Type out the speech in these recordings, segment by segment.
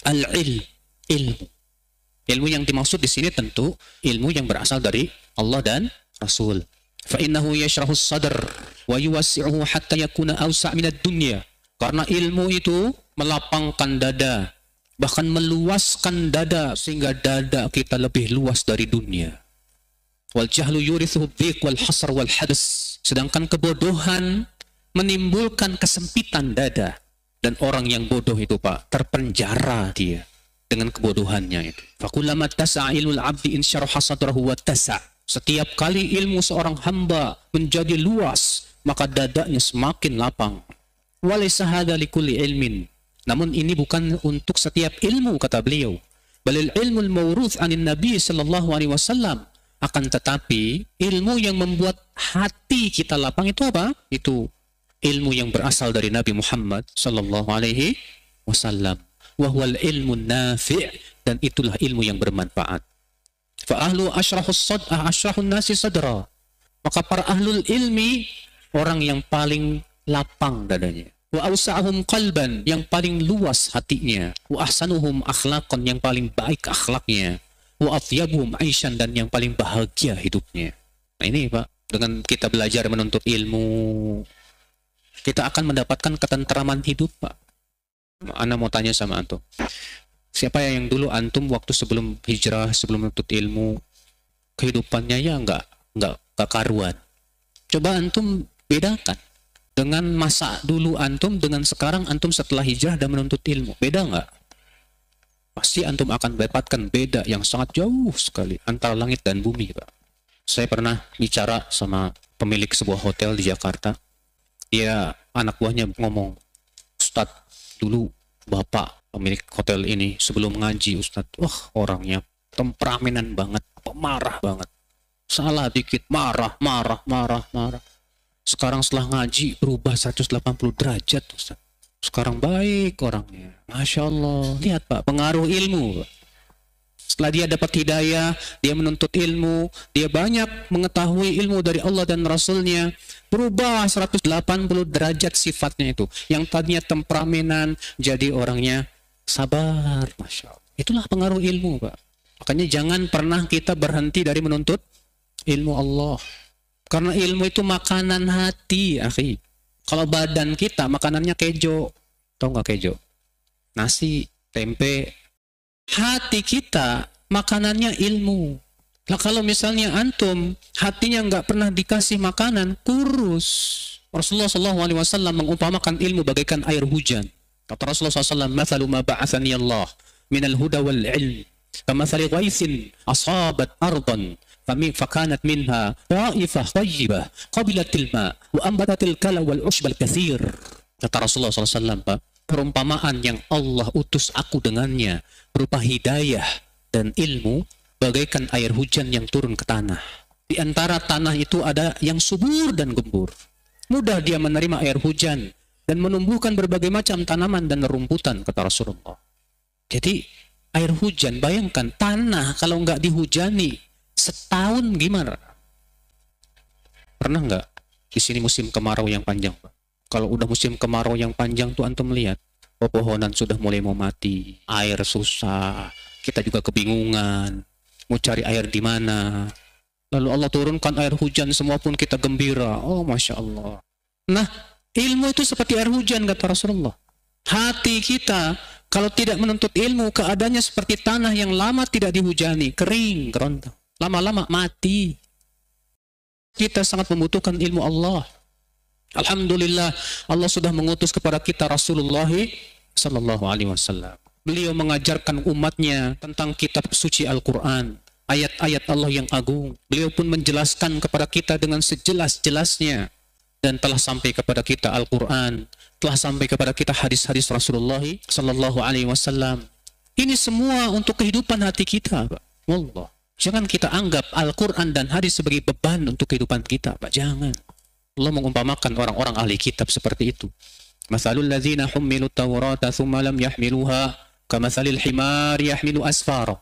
Al-ilm, ilmu. Ilmu yang dimaksud di sini tentu ilmu yang berasal dari Allah dan Rasul. Fa innahu yashrahu sadr wa yuwassi'uhu hatta yakuna awsa' minad dunya. Karena ilmu itu melapangkan dada, bahkan meluaskan dada sehingga dada kita lebih luas dari dunia. Wal jahlu yurithu dhiq wal hasr wal hadas. Sedangkan kebodohan menimbulkan kesempitan dada, dan orang yang bodoh itu Pak terpenjara dia dengan kebodohannya itu. Fakullama tasa'a ilmul 'abdi insyaraha sadrahu wa tasa'. Setiap kali ilmu seorang hamba menjadi luas, maka dadanya semakin lapang. Walaysa hadza likulli ilmin. Namun ini bukan untuk setiap ilmu, kata beliau. Balil ilmul mawruth 'anin nabi sallallahu alaihi wasallam. Akan tetapi ilmu yang membuat hati kita lapang itu apa? Itu ilmu yang berasal dari Nabi Muhammad sallallahu alaihi wasallam. Wa huwal ilmun nafi', dan itulah ilmu yang bermanfaat. Fa ahlu asyrahun nasi sadra. Maka para ahlul ilmi orang yang paling lapang dadanya. Wa awsa'hum qalban, yang paling luas hatinya. Wa ahsanuhum akhlaqan, yang paling baik akhlaknya. Wa atyabuhum aishan, dan yang paling bahagia hidupnya. Nah ini Pak, dengan kita belajar menuntut ilmu, kita akan mendapatkan ketentraman hidup Pak. Ana mau tanya sama antum. Siapa yang dulu antum waktu sebelum hijrah, sebelum menuntut ilmu, kehidupannya ya enggak karuan. Coba antum bedakan dengan masa dulu antum dengan sekarang antum setelah hijrah dan menuntut ilmu. Beda enggak? Pasti antum akan mendapatkan beda yang sangat jauh sekali antara langit dan bumi Pak. Saya pernah bicara sama pemilik sebuah hotel di Jakarta. Dia anak buahnya ngomong, Ustadz, dulu bapak pemilik hotel ini sebelum ngaji Ustadz, wah orangnya temperamenan banget, pemarah banget, salah dikit marah. Sekarang setelah ngaji berubah 180 derajat Ustadz. Sekarang baik orangnya, Masya Allah. Lihat Pak, pengaruh ilmu Pak. Setelah dia dapat hidayah, dia menuntut ilmu, dia banyak mengetahui ilmu dari Allah dan Rasulnya, berubah 180 derajat sifatnya itu. Yang tadinya temperamenan, jadi orangnya sabar, Masya Allah. Itulah pengaruh ilmu Pak. Makanya jangan pernah kita berhenti dari menuntut ilmu Allah. Karena ilmu itu makanan hati, akhi. Kalau badan kita makanannya kejo, tau nggak kejo? Nasi, tempe. Hati kita makanannya ilmu. Nah kalau misalnya antum hatinya nggak pernah dikasih makanan, kurus. Rasulullah SAW mengumpamakan ilmu bagaikan air hujan. Kata Rasulullah SAW, "Mathalu ma ba'athani Allah minal huda wal ilm, kamathali ghaisin asabat ardan fakanat minha ta'ifah tayyibah qabilatil ma wa ambatatil kala wal ushbal kathir." Kata Rasulullah SAW, perumpamaan yang Allah utus aku dengannya berupa hidayah dan ilmu bagaikan air hujan yang turun ke tanah. Di antara tanah itu ada yang subur dan gembur. Mudah dia menerima air hujan dan menumbuhkan berbagai macam tanaman dan rumputan, kata Rasulullah. Jadi air hujan, bayangkan tanah kalau nggak dihujani setahun gimana? Pernah nggak di sini musim kemarau yang panjang, Pak? Kalau udah musim kemarau yang panjang tuh antum melihat pepohonan sudah mulai mau mati, air susah, kita juga kebingungan mau cari air di mana. Lalu Allah turunkan air hujan, semua pun kita gembira. Oh Masya Allah. Nah ilmu itu seperti air hujan, kata Rasulullah. Hati kita kalau tidak menuntut ilmu, keadaannya seperti tanah yang lama tidak dihujani, kering, kerontang, lama-lama mati. Kita sangat membutuhkan ilmu Allah. Alhamdulillah Allah sudah mengutus kepada kita Rasulullah sallallahu alaihi wasallam. Beliau mengajarkan umatnya tentang kitab suci Al-Quran, ayat-ayat Allah yang agung. Beliau pun menjelaskan kepada kita dengan sejelas-jelasnya, dan telah sampai kepada kita Al-Quran, telah sampai kepada kita hadis-hadis Rasulullah sallallahu alaihi wasallam. Ini semua untuk kehidupan hati kita, Pak. Wallah. Jangan kita anggap Al-Quran dan hadis sebagai beban untuk kehidupan kita, Pak. Jangan. Allah mengumpamakan orang-orang ahli kitab seperti itu. Mathalul ladzina hummilu tawrata thumma lam yahmiluha kamathalil himari yahmilu asfara.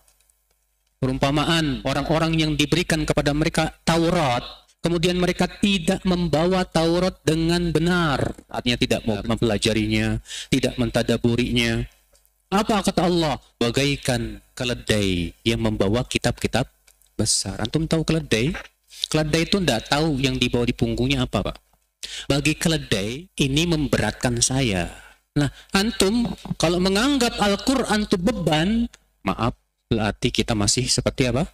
Perumpamaan orang-orang yang diberikan kepada mereka Taurat, kemudian mereka tidak membawa Taurat dengan benar. Artinya tidak mau mempelajarinya, tidak mentadaburinya. Apa kata Allah? Bagaikan keledai yang membawa kitab-kitab besar. Antum tahu keledai? Keledai itu tidak tahu yang dibawa di punggungnya apa, Pak. Bagi keledai, ini memberatkan saya. Nah, antum kalau menganggap Al-Quran itu beban, maaf, berarti kita masih seperti apa?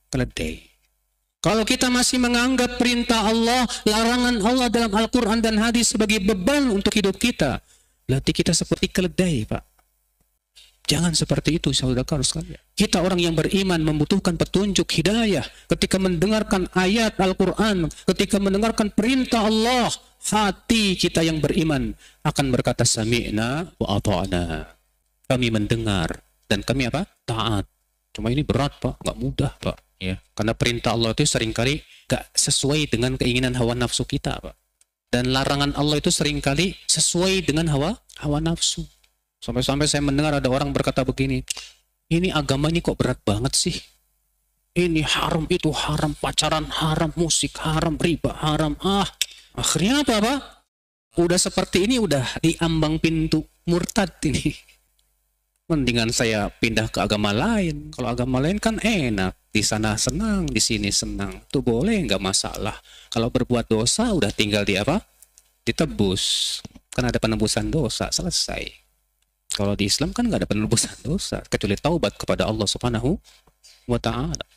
Keledai. Kalau kita masih menganggap perintah Allah, larangan Allah dalam Al-Quran dan hadis sebagai beban untuk hidup kita, berarti kita seperti keledai, Pak. Jangan seperti itu, saudara sekalian. Kita orang yang beriman membutuhkan petunjuk hidayah. Ketika mendengarkan ayat Al-Quran, ketika mendengarkan perintah Allah, hati kita yang beriman akan berkata sami'na wa ata'na. Kami mendengar dan kami apa? Taat. Cuma ini berat, Pak, nggak mudah, Pak. Ya, karena perintah Allah itu seringkali nggak sesuai dengan keinginan hawa nafsu kita, Pak. Dan larangan Allah itu seringkali sesuai dengan hawa nafsu. Sampai-sampai saya mendengar ada orang berkata begini, ini agama ini kok berat banget sih? Ini haram, itu haram, pacaran haram, musik haram, riba haram. Akhirnya apa, Pak? Udah seperti ini, udah di ambang pintu murtad ini. Mendingan saya pindah ke agama lain. Kalau agama lain kan enak. Di sana senang, di sini senang. Itu boleh, nggak masalah. Kalau berbuat dosa, udah tinggal di apa? Ditebus. Kan ada penebusan dosa, selesai. Kalau di Islam kan nggak ada penebusan dosa kecuali taubat kepada Allah Subhanahu wa Ta'ala.